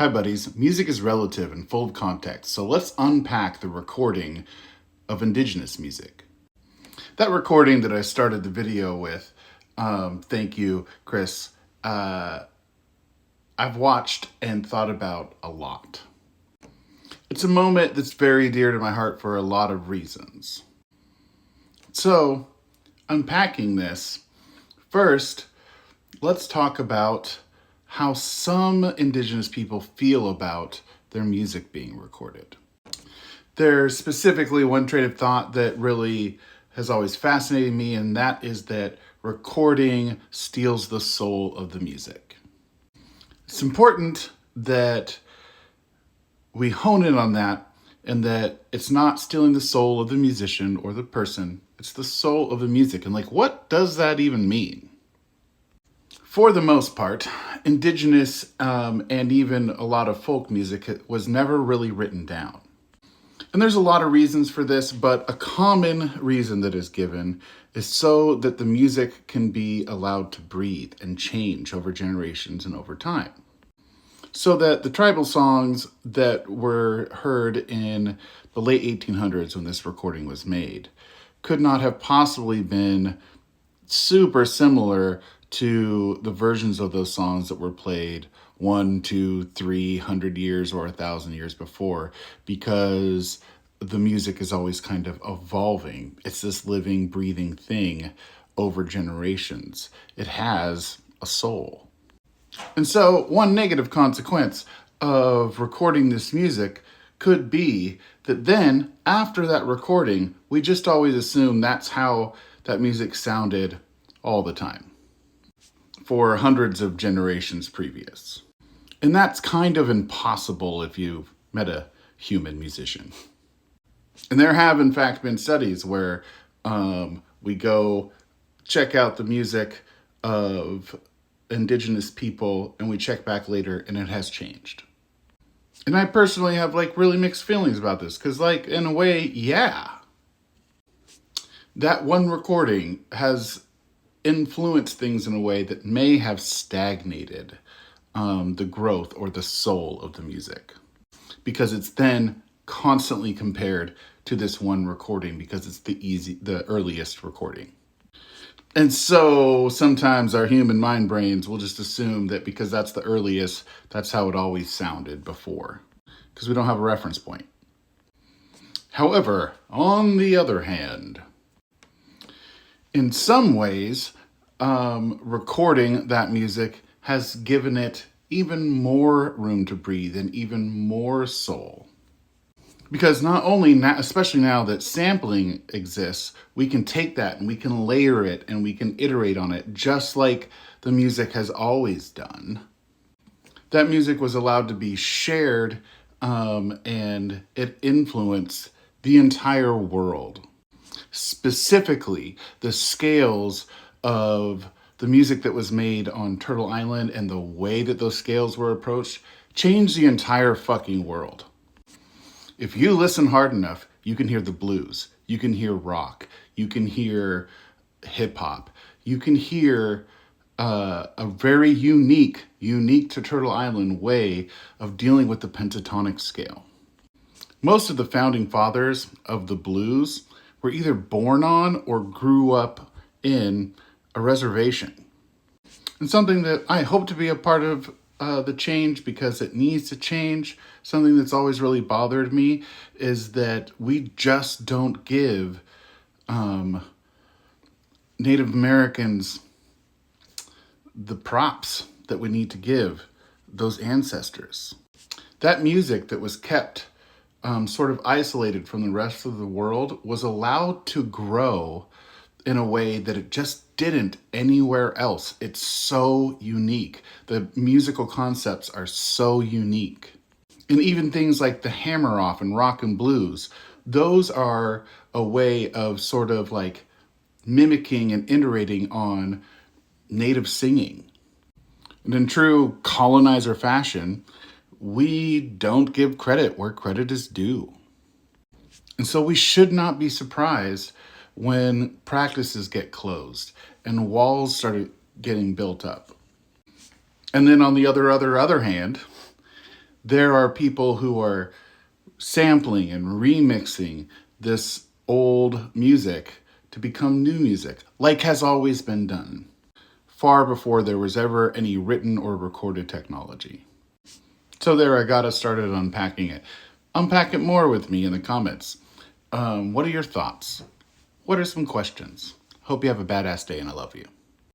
Hi buddies, music is relative and full of context, so let's unpack the recording of indigenous music. That recording that I started the video with, thank you, Chris, I've watched and thought about a lot. It's a moment that's very dear to my heart for a lot of reasons. So, unpacking this, first, let's talk about how some indigenous people feel about their music being recorded. There's specifically one train of thought that really has always fascinated me, and that is that recording steals the soul of the music. It's important that we hone in on that, and that it's not stealing the soul of the musician or the person, it's the soul of the music. And what does that even mean? For the most part, indigenous and even a lot of folk music was never really written down. And there's a lot of reasons for this, but a common reason that is given is so that the music can be allowed to breathe and change over generations and over time. So that the tribal songs that were heard in the late 1800s when this recording was made could not have possibly been super similar to the versions of those songs that were played 100, 200, 300 years or 1,000 years before, because the music is always kind of evolving. It's this living, breathing thing over generations. It has a soul. And so one negative consequence of recording this music could be that then, after that recording, we just always assume that's how that music sounded all the time, for hundreds of generations previous. And that's kind of impossible if you've met a human musician. And there have, in fact, been studies where we go check out the music of indigenous people and we check back later and it has changed. And I personally have really mixed feelings about this because in a way, yeah, that one recording has influenced things in a way that may have stagnated the growth or the soul of the music, because it's then constantly compared to this one recording because it's the earliest recording. And so sometimes our human mind brains will just assume that because that's the earliest, that's how it always sounded before, because we don't have a reference point. However, on the other hand, in some ways, recording that music has given it even more room to breathe and even more soul. Because not only now, especially now that sampling exists, we can take that and we can layer it and we can iterate on it just like the music has always done. That music was allowed to be shared and it influenced the entire world. Specifically, the scales of the music that was made on Turtle Island and the way that those scales were approached changed the entire fucking world. If you listen hard enough, you can hear the blues, you can hear rock, you can hear hip hop, you can hear a very unique to Turtle Island way of dealing with the pentatonic scale. Most of the founding fathers of the blues were either born on or grew up in a reservation. And something that I hope to be a part of the change, because it needs to change. Something that's always really bothered me is that we just don't give Native Americans the props that we need to give those ancestors. That music that was kept sort of isolated from the rest of the world was allowed to grow in a way that it just didn't anywhere else. It's so unique. The musical concepts are so unique. And even things like the hammer off and rock and blues, those are a way of sort of mimicking and iterating on native singing. And in true colonizer fashion, we don't give credit where credit is due. And so we should not be surprised when practices get closed and walls start getting built up. And then on the other hand, There are people who are sampling and remixing this old music to become new music, like has always been done, far before there was ever any written or recorded technology. So there, I got us started unpacking it. Unpack it more with me in the comments. What are your thoughts? What are some questions? Hope you have a badass day, and I love you.